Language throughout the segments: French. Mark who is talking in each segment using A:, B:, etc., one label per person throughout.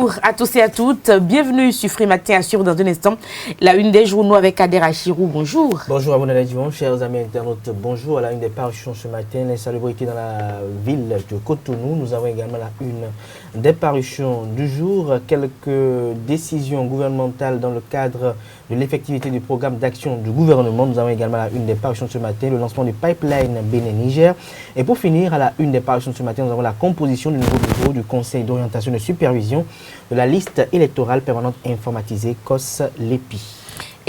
A: Bonjour à tous et à toutes, bienvenue sur Free Matin Assure dans un instant. La une des journaux avec Adera Chirou, bonjour.
B: Bonjour à mon chers amis internautes, bonjour. À la une des parutions ce matin, l'insalubrité dans la ville de Cotonou. Nous avons également la une des parutions du jour, quelques décisions gouvernementales dans le cadre de l'effectivité du programme d'action du gouvernement. Nous avons également la une des parutions ce matin, le lancement du pipeline Bénin-Niger. Et pour finir, à la une des parutions ce matin, nous avons la composition du nouveau bureau du Conseil d'orientation et de supervision de la liste électorale permanente informatisée COS-LEPI.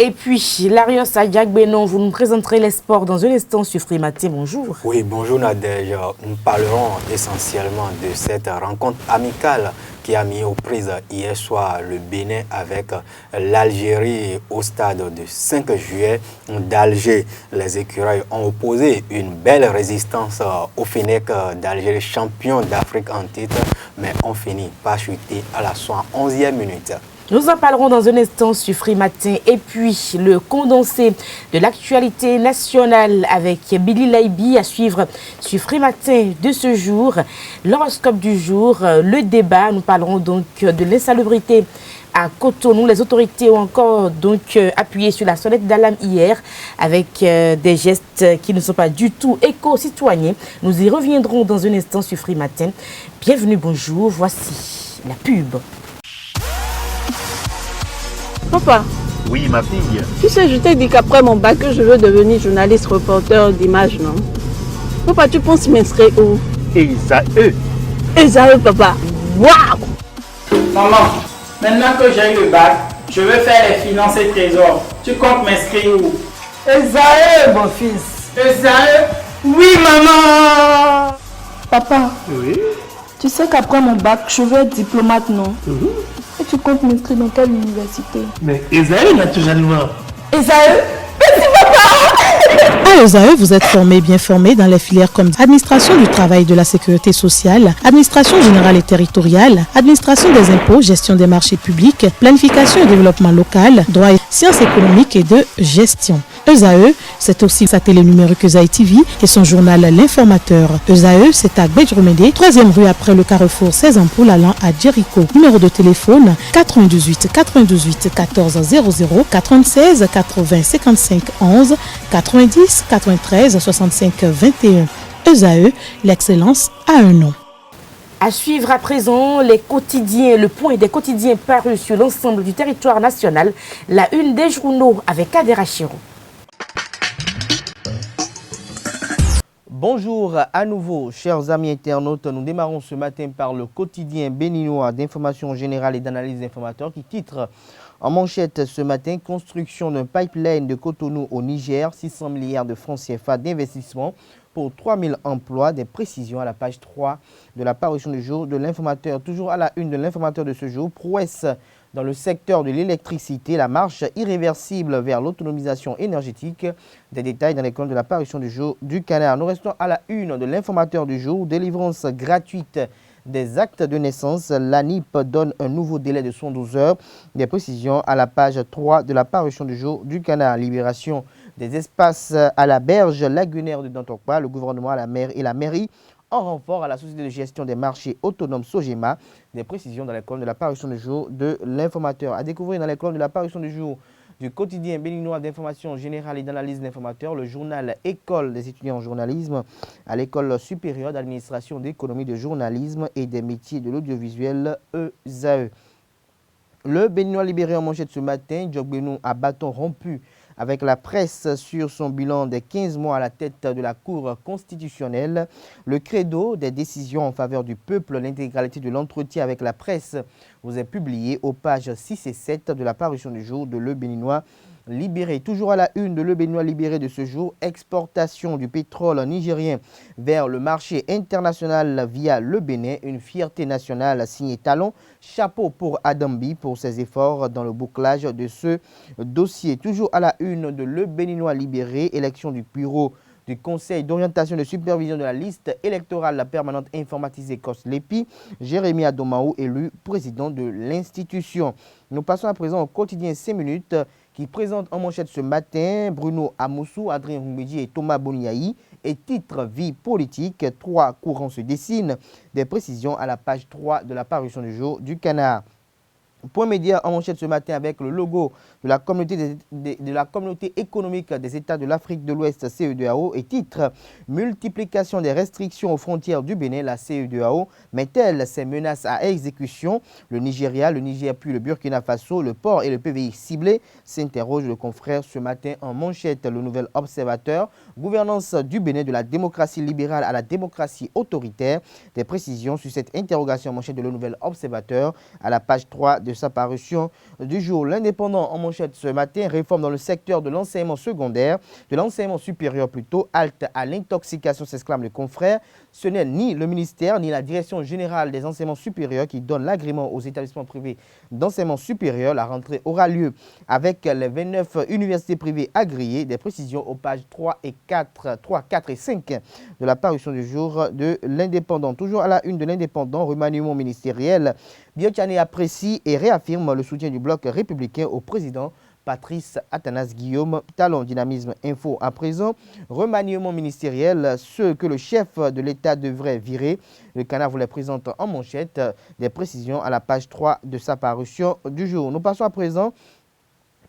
A: Et puis, Larios Adiak-Benon, vous nous présenterez les sports dans un instant sur Free Matin. Bonjour.
C: Oui, bonjour Nadège. Nous parlerons essentiellement de cette rencontre amicale qui a mis aux prises hier soir le Bénin avec l'Algérie au stade de 5 juillet d'Alger. Les écureuils ont opposé une belle résistance au Fennec d'Algérie, champion d'Afrique en titre, mais ont fini par chuter à la 71e minute.
A: Nous en parlerons dans un instant sur Free Matin. Et puis, le condensé de l'actualité nationale avec Billy Laibi à suivre sur Free Matin de ce jour. L'horoscope du jour, le débat. Nous parlerons donc de l'insalubrité à Cotonou. Les autorités ont encore donc appuyé sur la sonnette d'alarme hier avec des gestes qui ne sont pas du tout éco-citoyens. Nous y reviendrons dans un instant sur Free Matin. Bienvenue, bonjour. Voici la pub.
D: Papa.
E: Oui, ma fille.
D: Tu sais, je t'ai dit qu'après mon bac, je veux devenir journaliste reporter d'images, non? Papa, tu penses m'inscrire où?
E: Esae.
D: Esae, papa. Waouh!
F: Maman, maintenant que j'ai eu le bac, je veux faire les finances et trésors. Tu comptes m'inscrire où?
G: Esae, mon fils.
F: Esae? Oui, maman!
D: Papa.
E: Oui.
D: Tu sais qu'après mon bac, je veux être diplomate, non? Et tu comptes m'inscrire dans quelle université?
E: Mais Esae, naturellement.
D: Esae?
H: À ESAE, vous êtes bien formé dans les filières comme administration du travail et de la sécurité sociale, administration générale et territoriale, administration des impôts, gestion des marchés publics, planification et développement local, droit et sciences économiques et de gestion. ESAE, c'est aussi sa télé numérique ESAE TV et son journal L'Informateur. ESAE, c'est à Bedjromede, 3e rue après le carrefour 16 ampoules allant à Jericho. Numéro de téléphone 98 98 14 00 96 80 55 11 90 93 65 21. ESAE, l'excellence a un nom.
A: À suivre à présent les quotidiens, le point des quotidiens parus sur l'ensemble du territoire national. La une des journaux avec Adera Chirou.
B: Bonjour à nouveau, chers amis internautes. Nous démarrons ce matin par le quotidien béninois d'information générale et d'analyse d'informateurs qui titre en manchette ce matin « Construction d'un pipeline de Cotonou au Niger, 600 milliards de francs CFA d'investissement pour 3000 emplois ». Des précisions à la page 3 de la parution du jour de l'informateur. Toujours à la une de l'informateur de ce jour, prouesse dans le secteur de l'électricité, la marche irréversible vers l'autonomisation énergétique. Des détails dans les colonnes de la parution du jour du Canard. Nous restons à la une de l'informateur du jour, délivrance gratuite des actes de naissance. L'ANIP donne un nouveau délai de 112 heures. Des précisions à la page 3 de la parution du jour du Canard. Libération des espaces à la berge lagunaire de Dantokpa. Le gouvernement, la mer et la mairie en renfort à la société de gestion des marchés autonomes Sogema. Des précisions dans les colonnes de la parution du jour de l'informateur. À découvrir dans les colonnes de la parution du jour du quotidien béninois d'information générale et d'analyse d'informateurs, le journal École des étudiants en journalisme à l'École supérieure d'administration d'économie de journalisme et des métiers de l'audiovisuel ESAE. Le Béninois libéré en manchette ce matin, Djokbenou à bâton rompu avec la presse sur son bilan des 15 mois à la tête de la Cour constitutionnelle. Le credo des décisions en faveur du peuple, l'intégralité de l'entretien avec la presse vous est publié aux pages 6 et 7 de la parution du jour de Le Béninois libéré. Toujours à la une de Le Béninois libéré de ce jour, exportation du pétrole nigérien vers le marché international via le Bénin, une fierté nationale signée Talon. Chapeau pour Adambi pour ses efforts dans le bouclage de ce dossier. Toujours à la une de Le Béninois libéré, élection du bureau du Conseil d'orientation et de supervision de la liste électorale permanente informatisée COS-LEPI, Jérémy Adomaou, élu président de l'institution. Nous passons à présent au quotidien 5 minutes qui présente en manchette ce matin Bruno Amoussou, Adrien Rumbedji et Thomas Boniaï et titre Vie politique. 3 courants se dessinent. Des précisions à la page 3 de la parution du jour du Canard. Point média en manchette ce matin avec le logo de la communauté économique des États de l'Afrique de l'Ouest, CEDEAO, et titre « Multiplication des restrictions aux frontières du Bénin, la CEDEAO met-elle ses menaces à exécution ?» Le Nigeria, le Niger puis le Burkina Faso, le port et le PVI ciblés, s'interroge le confrère ce matin en manchette. Le Nouvel Observateur, gouvernance du Bénin de la démocratie libérale à la démocratie autoritaire. Des précisions sur cette interrogation en manchette de Le Nouvel Observateur à la page 3 de sa parution du jour. L'Indépendant en manchette ce matin, réforme dans le secteur de l'enseignement secondaire, de l'enseignement supérieur plutôt, halte à l'intoxication, s'exclame le confrère. Ce n'est ni le ministère ni la direction générale des enseignements supérieurs qui donne l'agrément aux établissements privés d'enseignement supérieur. La rentrée aura lieu avec les 29 universités privées agréées. Des précisions aux pages 3, 4 et 5 de la parution du jour de l'Indépendant. Toujours à la une de l'Indépendant, remaniement ministériel. Biotchane apprécie et réaffirme le soutien du bloc républicain au président Patrice Athanas Guillaume Talon. Dynamisme info à présent. Remaniement ministériel, ce que le chef de l'État devrait virer. Le Canard vous les présente en manchette. Des précisions à la page 3 de sa parution du jour. Nous passons à présent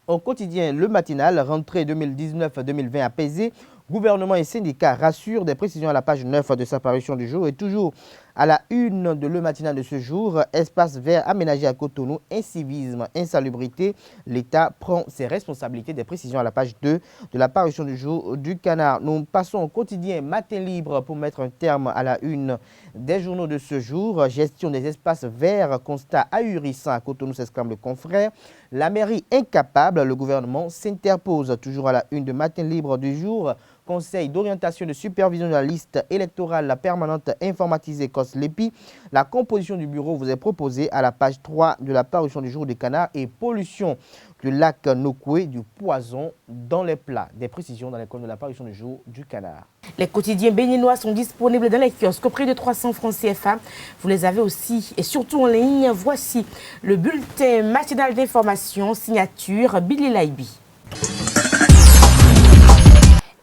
B: au quotidien Le Matinal, rentrée 2019-2020 apaisée. Gouvernement et syndicats rassurent. Des précisions à la page 9 de sa parution du jour. Et toujours à la une de Le Matinal de ce jour, espace vert aménagé à Cotonou, incivisme, insalubrité. L'État prend ses responsabilités. Des précisions à la page 2 de la parution du jour du Canard. Nous passons au quotidien Matin Libre pour mettre un terme à la une des journaux de ce jour. Gestion des espaces verts, constat ahurissant à Cotonou, s'exclame le confrère. La mairie incapable, le gouvernement s'interpose. Toujours à la une de Matin Libre du jour. Conseil d'orientation de supervision de la liste électorale permanente informatisée COSLEPI. La composition du bureau vous est proposée à la page 3 de la parution du jour du Canard. Et pollution du lac Nokoué, du poison dans les plats. Des précisions dans les colonnes de la parution du jour du Canard.
A: Les quotidiens béninois sont disponibles dans les kiosques au prix de 300 francs CFA. Vous les avez aussi et surtout en ligne. Voici le bulletin matinal d'information, signature Billy Laibi.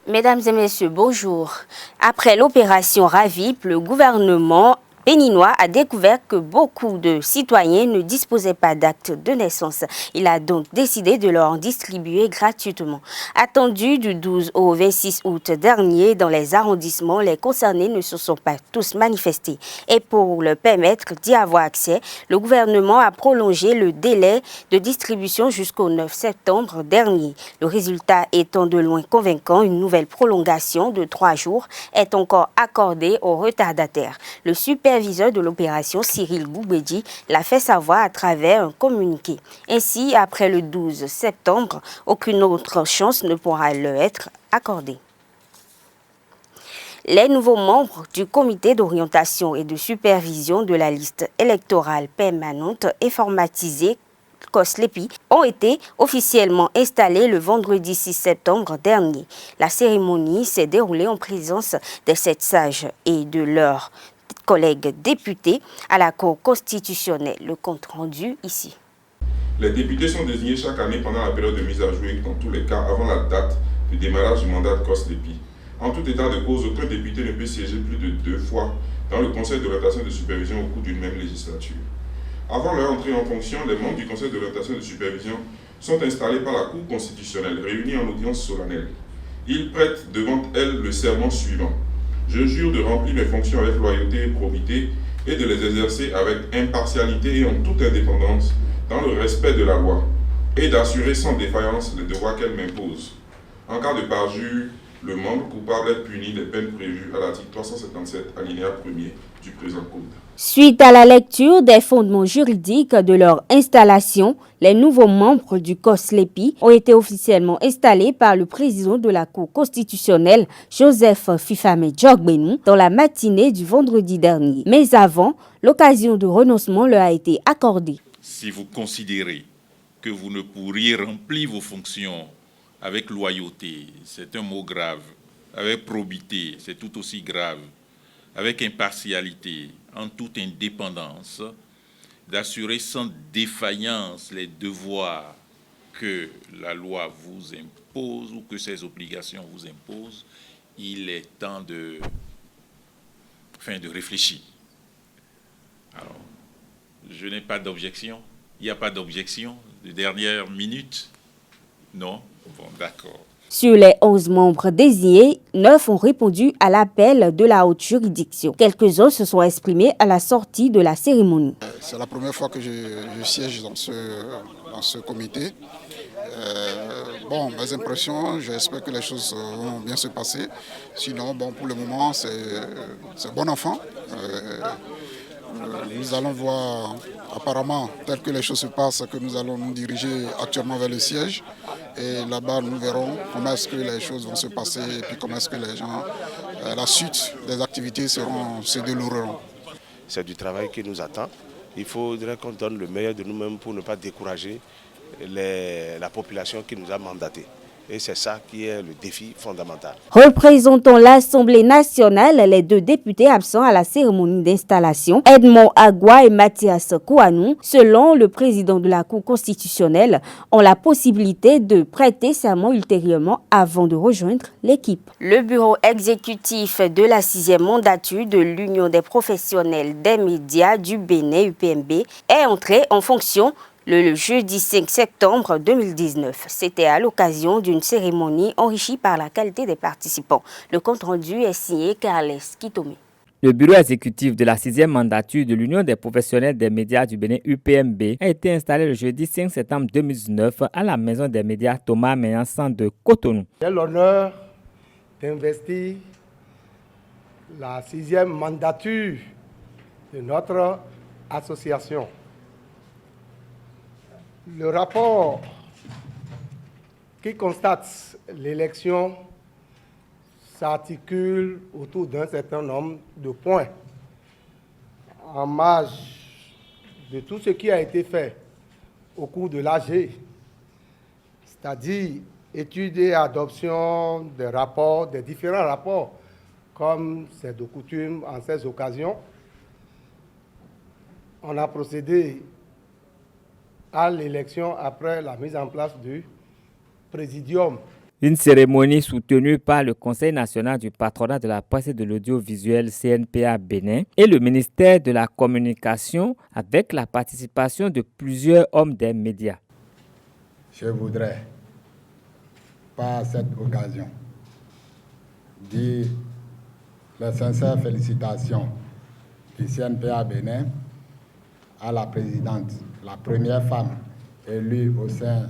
I: Mesdames et messieurs, bonjour. Après l'opération RAVIP, le gouvernement béninois a découvert que beaucoup de citoyens ne disposaient pas d'acte de naissance. Il a donc décidé de leur distribuer gratuitement. Attendu du 12 au 26 août dernier dans les arrondissements, les concernés ne se sont pas tous manifestés. Et pour leur permettre d'y avoir accès, le gouvernement a prolongé le délai de distribution jusqu'au 9 septembre dernier. Le résultat étant de loin convaincant, une nouvelle prolongation de 3 jours est encore accordée aux retardataires. Le superviseur de l'opération, Cyril Boubedi, l'a fait savoir à travers un communiqué. Ainsi, après le 12 septembre, aucune autre chance ne pourra leur être accordée. Les nouveaux membres du comité d'orientation et de supervision de la liste électorale permanente informatisée COSLEPI ont été officiellement installés le vendredi 6 septembre dernier. La cérémonie s'est déroulée en présence des 7 sages et de leurs collègues députés à la Cour constitutionnelle. Le compte rendu ici.
J: Les députés sont désignés chaque année pendant la période de mise à jour et dans tous les cas avant la date de démarrage du mandat de COSLEPI. En tout état de cause, aucun député ne peut siéger plus de 2 fois dans le conseil d'orientation et de supervision au cours d'une même législature. Avant leur entrée en fonction, les membres du conseil d'orientation et de supervision sont installés par la Cour constitutionnelle, réunis en audience solennelle. Ils prêtent devant elle le serment suivant. Je jure de remplir mes fonctions avec loyauté et probité et de les exercer avec impartialité et en toute indépendance dans le respect de la loi et d'assurer sans défaillance les devoirs qu'elle m'impose. En cas de parjure, le membre coupable est puni des peines prévues à l'article 377 alinéa 1er du présent code.
I: Suite à la lecture des fondements juridiques de leur installation, les nouveaux membres du COSLEPI ont été officiellement installés par le président de la Cour constitutionnelle, Joseph Fifame Djogbenou, dans la matinée du vendredi dernier. Mais avant, l'occasion de renoncement leur a été accordée.
K: Si vous considérez que vous ne pourriez remplir vos fonctions avec loyauté, c'est un mot grave, avec probité, c'est tout aussi grave, avec impartialité, en toute indépendance, d'assurer sans défaillance les devoirs que la loi vous impose ou que ses obligations vous imposent, il est temps de réfléchir. Alors, je n'ai pas d'objection Il n'y a pas d'objection de dernière minute? Non? Bon, d'accord.
I: Sur les 11 membres désignés, 9 ont répondu à l'appel de la haute juridiction. Quelques-uns se sont exprimés à la sortie de la cérémonie.
L: C'est la première fois que je siège dans ce comité. Bon, mes impressions, j'espère que les choses vont bien se passer. Sinon, bon, pour le moment, c'est bon enfant. Nous allons voir, apparemment, tel que les choses se passent, que nous allons nous diriger actuellement vers le siège. Et là-bas, nous verrons comment est-ce que les choses vont se passer et puis comment est-ce que les gens, la suite des activités se dérouleront.
M: C'est du travail qui nous attend. Il faudrait qu'on donne le meilleur de nous-mêmes pour ne pas décourager la population qui nous a mandatés. Et c'est ça qui est le défi fondamental.
I: Représentant l'Assemblée nationale, les 2 députés absents à la cérémonie d'installation, Edmond Agua et Mathias Kouanou, selon le président de la Cour constitutionnelle, ont la possibilité de prêter serment ultérieurement avant de rejoindre l'équipe. Le bureau exécutif de la 6e mandature de l'Union des professionnels des médias du Bénin, UPMB, est entré en fonction le jeudi 5 septembre 2019. C'était à l'occasion d'une cérémonie enrichie par la qualité des participants. Le compte-rendu est signé Carles Kitome.
N: Le bureau exécutif de la 6e mandature de l'Union des professionnels des médias du Bénin, UPMB, a été installé le jeudi 5 septembre 2019 à la Maison des médias Thomas Meillansan de Cotonou.
G: J'ai l'honneur d'investir la 6e mandature de notre association. Le rapport qui constate l'élection s'articule autour d'un certain nombre de points en marge de tout ce qui a été fait au cours de l'AG, c'est-à-dire étude et adoption des rapports, des différents rapports, comme c'est de coutume en ces occasions. On a procédé à l'élection après la mise en place du présidium.
N: Une cérémonie soutenue par le Conseil national du patronat de la presse et de l'audiovisuel CNPA Bénin et le ministère de la Communication avec la participation de plusieurs hommes des médias.
O: Je voudrais, par cette occasion, dire les sincères félicitations du CNPA Bénin à la présidente, la première femme élue au sein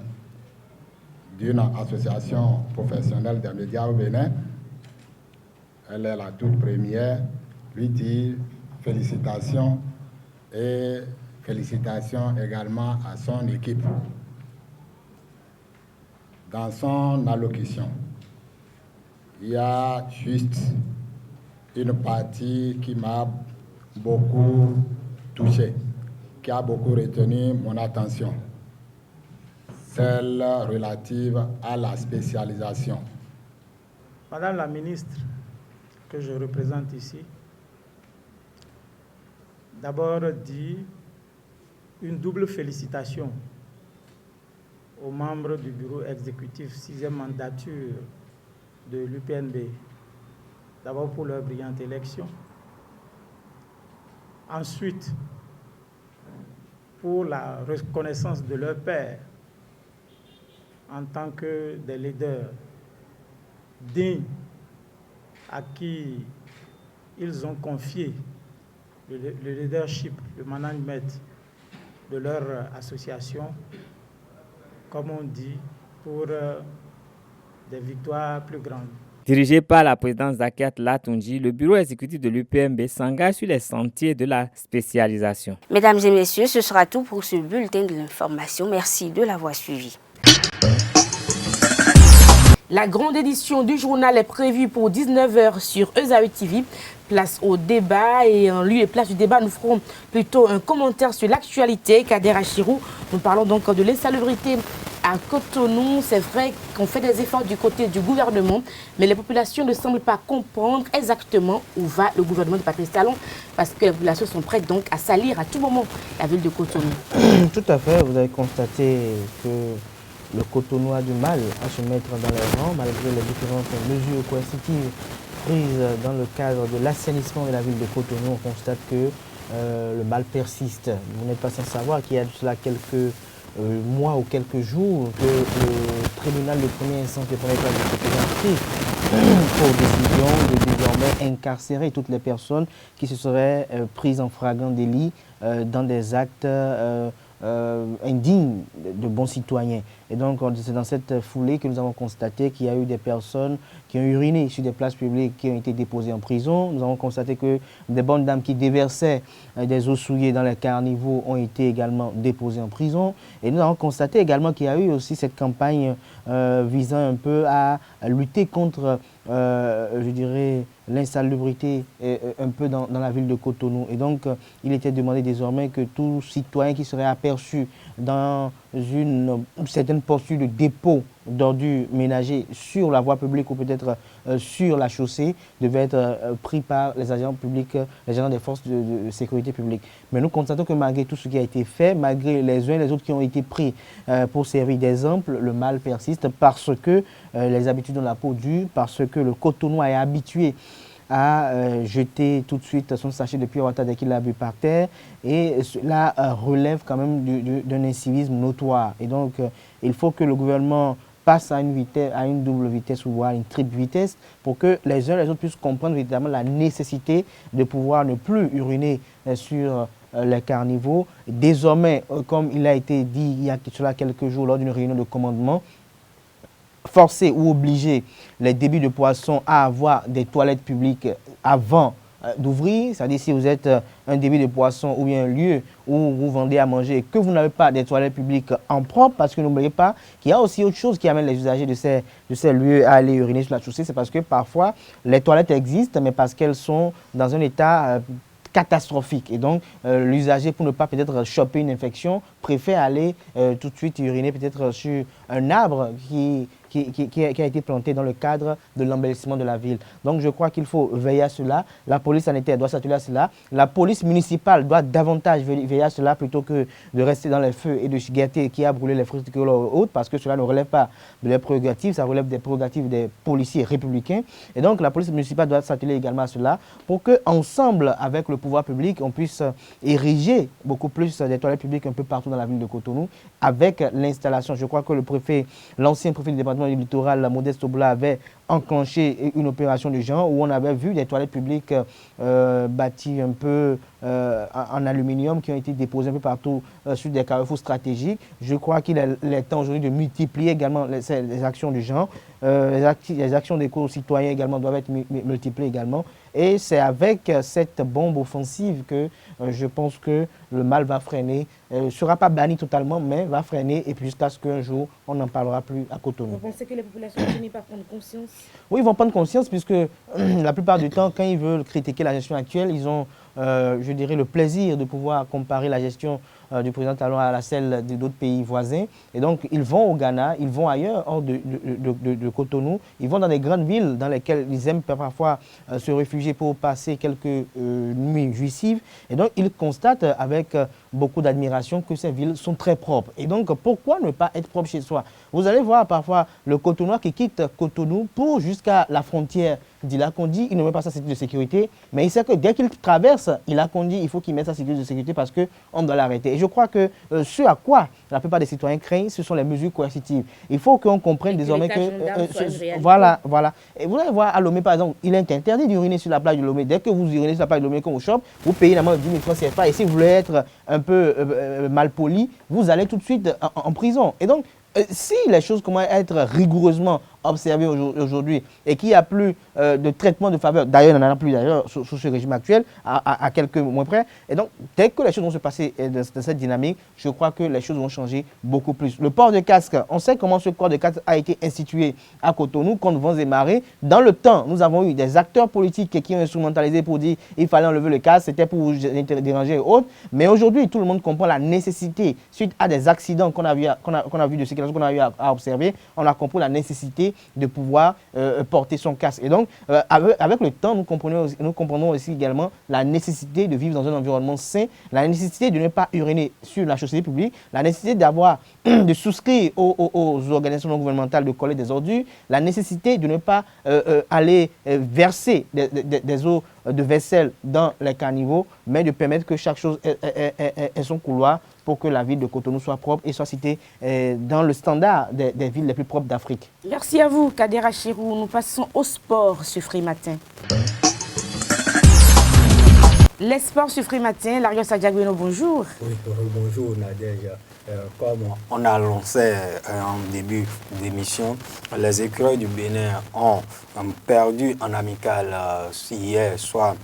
O: d'une association professionnelle des médias au Bénin. Elle est la toute première. Lui dire félicitations et félicitations également à son équipe. Dans son allocution, il y a juste une partie qui m'a beaucoup touché, qui a beaucoup retenu mon attention, celle relative à la spécialisation.
F: Madame la ministre, que je représente ici, d'abord dit une double félicitation aux membres du bureau exécutif 6e mandature de l'UPNB, d'abord pour leur brillante élection, ensuite pour la reconnaissance de leur père en tant que des leaders dignes à qui ils ont confié le leadership, le management de leur association, comme on dit, pour des victoires plus grandes.
N: Dirigé par la présidente Zakiat Latunji, le bureau exécutif de l'UPMB s'engage sur les sentiers de la spécialisation.
I: Mesdames et messieurs, ce sera tout pour ce bulletin de l'information. Merci de l'avoir suivi.
A: La grande édition du journal est prévue pour 19h sur Esaü TV. Place au débat et en lieu et place du débat, nous ferons plutôt un commentaire sur l'actualité. Kader Achirou, nous parlons donc de l'insalubrité à Cotonou. C'est vrai qu'on fait des efforts du côté du gouvernement, mais les populations ne semblent pas comprendre exactement où va le gouvernement de Patrice Talon, parce que les populations sont prêtes donc à salir à tout moment la ville de Cotonou.
B: Tout à fait, vous avez constaté que le Cotonou a du mal à se mettre dans les rangs malgré les différentes mesures coercitives prises dans le cadre de l'assainissement de la ville de Cotonou. On constate que le mal persiste. Vous n'êtes pas sans savoir qu'il y a de cela quelques mois ou quelques jours que le tribunal de première instance de première classe de pour décision de désormais incarcérer toutes les personnes qui se seraient prises en flagrant délit dans des actes indignes de bons citoyens. Et donc, c'est dans cette foulée que nous avons constaté qu'il y a eu des personnes qui ont uriné sur des places publiques qui ont été déposées en prison. Nous avons constaté que des bonnes dames qui déversaient des eaux souillées dans les carnivaux ont été également déposées en prison. Et nous avons constaté également qu'il y a eu aussi cette campagne visant un peu à lutter contre, je dirais, l'insalubrité un peu dans la ville de Cotonou. Et donc, il était demandé désormais que tout citoyen qui serait aperçu dans une certaine posture de dépôt d'ordures ménagers sur la voie publique ou peut-être sur la chaussée devait être pris par les agents publics, les agents des forces de sécurité publique. Mais nous constatons que malgré tout ce qui a été fait, malgré les uns et les autres qui ont été pris pour servir d'exemple, le mal persiste parce que les habitudes ont la peau dure, parce que le Cotonois est habitué à jeter tout de suite son sachet de pure water dès qu'il l'a bu par terre, et cela relève quand même d'un incivisme notoire. Et donc, il faut que le gouvernement passe à une double vitesse ou voire une triple vitesse pour que les uns et les autres puissent comprendre évidemment la nécessité de pouvoir ne plus uriner sur les carnivaux. Désormais, comme il a été dit il y a cela quelques jours lors d'une réunion de commandement, forcer ou obliger les débits de poissons à avoir des toilettes publiques avant d'ouvrir, c'est-à-dire si vous êtes un débit de poisson ou bien un lieu où vous vendez à manger et que vous n'avez pas des toilettes publiques en propre, parce que n'oubliez pas qu'il y a aussi autre chose qui amène les usagers de ces lieux à aller uriner sur la chaussée, c'est parce que parfois les toilettes existent, mais parce qu'elles sont dans un état catastrophique. Et donc, l'usager, pour ne pas peut-être choper une infection, préfère aller tout de suite uriner peut-être sur un arbre qui a été planté dans le cadre de l'embellissement de la ville. Donc, je crois qu'il faut veiller à cela. La police sanitaire doit s'atteler à cela. La police municipale doit davantage veiller à cela plutôt que de rester dans les feux et de guetter qui a brûlé les fruits autres, parce que cela ne relève pas de leurs prérogatives, ça relève des prérogatives des policiers républicains. Et donc, la police municipale doit s'atteler également à cela pour qu'ensemble, avec le pouvoir public, on puisse ériger beaucoup plus des toilettes publiques un peu partout dans la ville de Cotonou, avec l'installation. Je crois que le préfet, l'ancien préfet du département du littoral, Modeste Obla, avait enclenché une opération de genre où on avait vu des toilettes publiques bâties un peu en aluminium qui ont été déposées un peu partout sur des carrefours stratégiques. Je crois qu'il est temps aujourd'hui de multiplier également les actions du genre. Les actions des co-citoyens également doivent être multipliées également. Et c'est avec cette bombe offensive que je pense que le mal va freiner. Ne sera pas banni totalement, mais va freiner et puis jusqu'à ce qu'un jour, on n'en parlera plus à Cotonou.
A: Vous pensez que les populations finissent par prendre conscience?
B: Oui, ils vont prendre conscience puisque la plupart du temps, quand ils veulent critiquer la gestion actuelle, ils ont, je dirais, le plaisir de pouvoir comparer la gestion du président Talon à celle d'autres pays voisins. Et donc, ils vont au Ghana, ils vont ailleurs, hors de Cotonou. Ils vont dans des grandes villes dans lesquelles ils aiment parfois se réfugier pour passer quelques nuits jouissives. Et donc, ils constatent avec beaucoup d'admiration que ces villes sont très propres. Et donc, pourquoi ne pas être propre chez soi? Vous allez voir parfois le Cotonois qui quitte Cotonou pour jusqu'à la frontière d'Ila-Kondi. Il ne met pas sa sécurité de sécurité, mais il sait que dès qu'il traverse Ila-Kondi, il faut qu'il mette sa sécurité de sécurité parce qu'on doit l'arrêter. Et je crois que ce à quoi la plupart des citoyens craignent, ce sont les mesures coercitives. Il faut qu'on comprenne désormais que... Voilà. Et vous allez voir à Lomé, par exemple, il est interdit d'uriner sur la plage de Lomé. Dès que vous urinez sur la plage de Lomé comme au shop, vous payez une amende de 10 000 francs CFA. Et si vous voulez être un peu mal poli, vous allez tout de suite en prison. Et donc, si les choses commencent à être rigoureusement observées aujourd'hui et qu'il n'y a plus de traitement de faveur, d'ailleurs il n'y en a plus d'ailleurs sous ce régime actuel, à quelques mois près, et donc dès que les choses vont se passer dans cette dynamique, je crois que les choses vont changer beaucoup plus. Le port de casque, on sait comment ce port de casque a été institué à Cotonou contre vents et marées. Dans le temps, nous avons eu des acteurs politiques qui ont instrumentalisé pour dire qu'il fallait enlever le casque, c'était pour vous déranger et autres, mais aujourd'hui tout le monde comprend la nécessité, suite à des accidents qu'on a vu de circulation, qu'on a eu à observer, on a compris la nécessité de pouvoir porter son casque. Et donc, avec le temps, nous comprenons aussi également la nécessité de vivre dans un environnement sain, la nécessité de ne pas uriner sur la chaussée publique, la nécessité de souscrire aux organisations non gouvernementales de collecte des ordures, la nécessité de ne pas aller verser des eaux de vaisselle dans les caniveaux, mais de permettre que chaque chose ait son couloir pour que la ville de Cotonou soit propre et soit citée dans le standard des villes les plus propres d'Afrique.
A: Merci à vous, Kadera Chirou. Nous passons au sport ce Matin. Les sports ce Matin, Larios Adjagweno, bonjour.
C: Oui, bonjour Nadège. Comme on a lancé en début d'émission, les écureuils du Bénin ont perdu en amical hier soir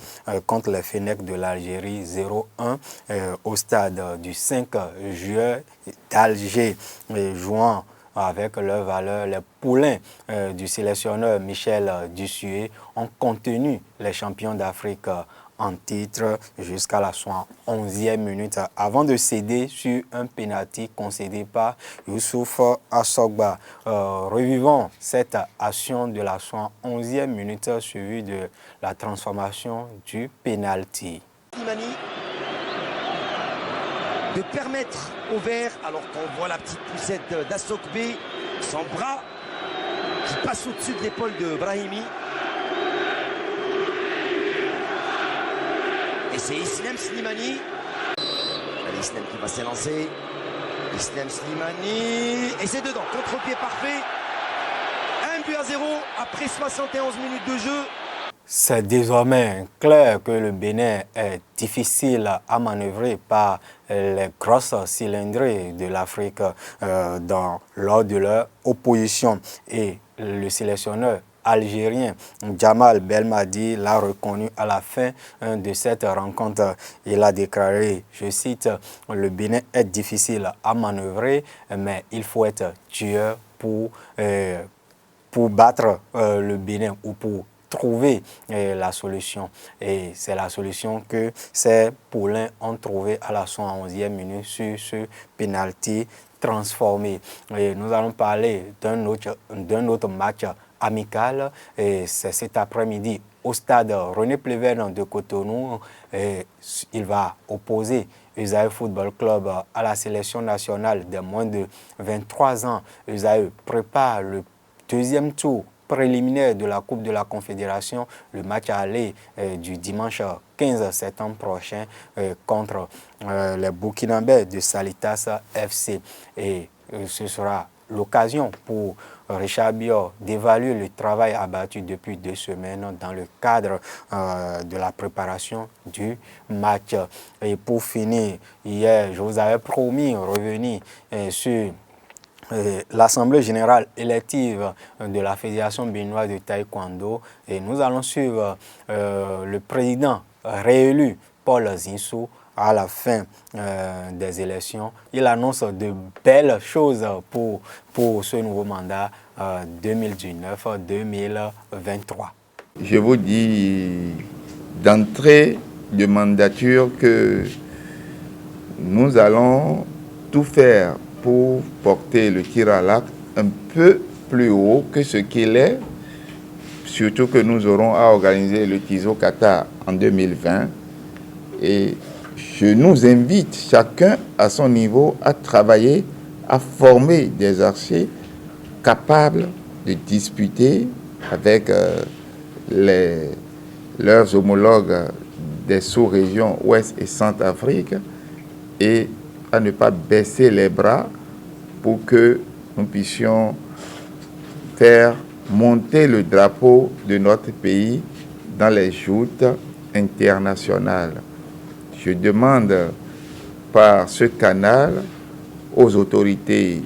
C: contre les Fennecs de l'Algérie 0-1 au stade du 5 juillet d'Alger, jouant avec leur valeur. Les poulains du sélectionneur Michel Dussuet ont contenu les champions d'Afrique en titre jusqu'à la 71e minute avant de céder sur un pénalty concédé par Youssouf Assogba. Revivons cette action de la 71e minute suivie de la transformation du pénalty.
P: De permettre au vert, alors qu'on voit la petite poussette d'Assogbe, son bras qui passe au-dessus de l'épaule de Brahimi. Et c'est Islam Slimani. Islam qui va s'élancer. Islam Slimani. Et c'est dedans. Contre-pied parfait. 1-0 après 71 minutes de jeu.
C: C'est désormais clair que le Bénin est difficile à manœuvrer par les grosses cylindrées de l'Afrique lors de leur opposition. Et le sélectionneur algérien Djamal Belmadi l'a reconnu à la fin de cette rencontre. Il a déclaré, je cite, « Le Bénin est difficile à manœuvrer, mais il faut être tueur pour battre le Bénin ou pour trouver la solution. » Et c'est la solution que ces poulains ont trouvé à la 71e minute sur ce pénalty transformé. Et nous allons parler d'un autre match amical, et c'est cet après-midi au stade René Pleven de Cotonou. Il va opposer Usaï Football Club à la sélection nationale des moins de 23 ans. Usaï prépare le deuxième tour préliminaire de la Coupe de la Confédération, le match aller du dimanche 15 septembre prochain contre les Burkinabés de Salitas FC. Et ce sera l'occasion pour Richard Bior d'évaluer le travail abattu depuis 2 semaines dans le cadre de la préparation du match. Et pour finir, hier, je vous avais promis revenir sur l'Assemblée générale élective de la Fédération béninoise de taekwondo, et nous allons suivre le président réélu Paul Zinsou à la fin des élections. Il annonce de belles choses pour ce nouveau mandat 2019-2023.
Q: Je vous dis d'entrée de mandature que nous allons tout faire pour porter le tir à l'arc un peu plus haut que ce qu'il est, surtout que nous aurons à organiser le TISO Qatar en 2020. Et je nous invite chacun à son niveau à travailler, à former des archers capables de disputer avec leurs homologues des sous-régions Ouest et Centrafrique, et à ne pas baisser les bras pour que nous puissions faire monter le drapeau de notre pays dans les joutes internationales. Je demande par ce canal aux autorités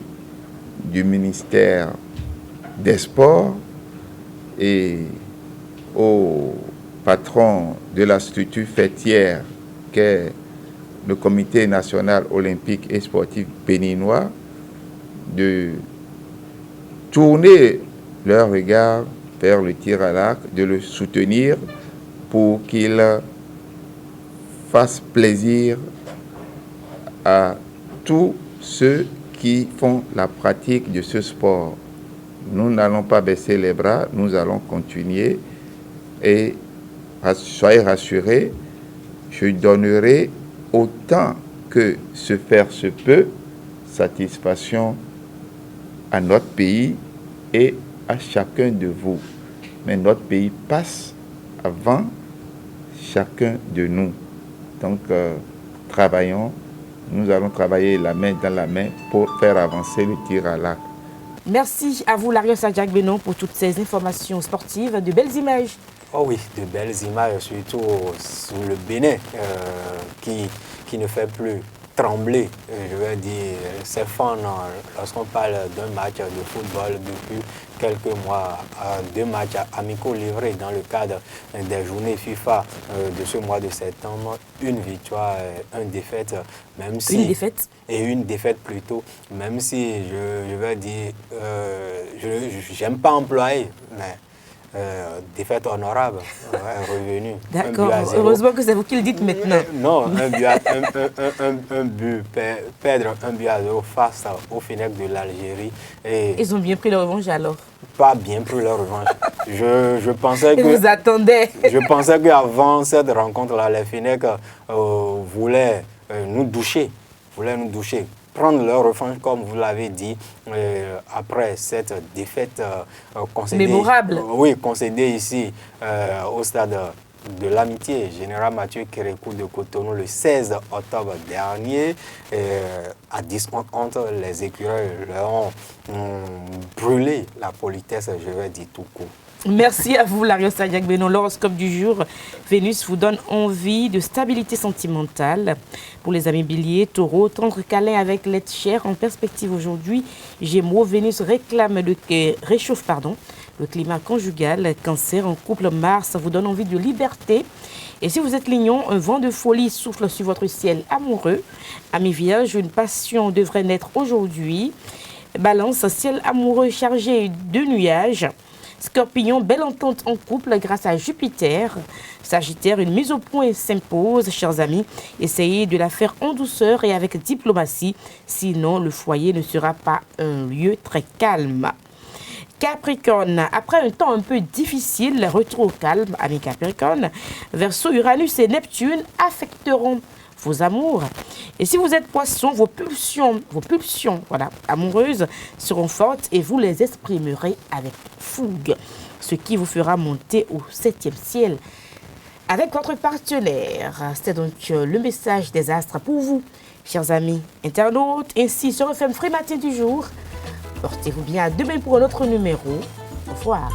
Q: du ministère des Sports et au patron de la structure fêtière qu'est le Comité national olympique et sportif béninois de tourner leur regard vers le tir à l'arc, de le soutenir pour qu'il fasse plaisir à tous ceux qui font la pratique de ce sport. Nous n'allons pas baisser les bras, nous allons continuer, et soyez rassurés, je donnerai autant que se faire se peut satisfaction à notre pays et à chacun de vous. Mais notre pays passe avant chacun de nous. Donc, travaillons. Nous allons travailler la main dans la main pour faire avancer le tir à l'arc.
A: Merci à vous, Larios Adjak-Benon, pour toutes ces informations sportives, de belles images.
C: Oh oui, de belles images, surtout sur le Bénin, qui ne fait plus trembler, je vais dire, ses fans lorsqu'on parle d'un match de football depuis quelques mois, 2 matchs amicaux livrés dans le cadre des journées FIFA de ce mois de septembre, une victoire, une défaite, même si...
A: Une défaite? Et
C: une défaite plutôt, même si je vais dire, j'aime pas employer, mais... défaite honorable, revenu.
A: D'accord, heureusement que c'est vous qui le dites maintenant.
C: Non, perdre un but à 0 face au Fenech de l'Algérie.
A: Ils ont bien pris leur revanche alors?
C: Pas bien pris leur revanche. Je pensais que...
A: Ils vous attendaient.
C: Je pensais qu'avant cette rencontre-là, les Fenech voulaient nous doucher. Prendre leur revanche, comme vous l'avez dit, après cette défaite concédée.
A: Mémorable.
C: Oui, concédée ici au stade de l'Amitié, Général Mathieu Kérékou de Cotonou, le 16 octobre dernier. À 10 contre les écureuils leur ont brûlé la politesse, je vais dire tout court.
A: Merci à vous, Larios Adjak-Benon. L'horoscope du jour, Vénus vous donne envie de stabilité sentimentale. Pour les amis béliers, taureau, tendre câlin avec l'être cher en perspective aujourd'hui. Gémeaux, Vénus réchauffe le climat conjugal. Cancer, en couple, Mars vous donne envie de liberté. Et si vous êtes lion, un vent de folie souffle sur votre ciel amoureux. Amis vierges, une passion devrait naître aujourd'hui. Balance, ciel amoureux chargé de nuages. Scorpion, belle entente en couple grâce à Jupiter. Sagittaire, une mise au point s'impose, chers amis. Essayez de la faire en douceur et avec diplomatie, sinon le foyer ne sera pas un lieu très calme. Capricorne, après un temps un peu difficile, retour au calme, amis Capricorne. Verseau, Uranus et Neptune affecteront vos amours. Et si vous êtes poisson, vos pulsions amoureuses seront fortes et vous les exprimerez avec fougue, ce qui vous fera monter au 7e ciel avec votre partenaire. C'est donc le message des astres pour vous, chers amis internautes. Ainsi se referme Free Matin du jour. Portez-vous bien, à demain pour un autre numéro. Au revoir.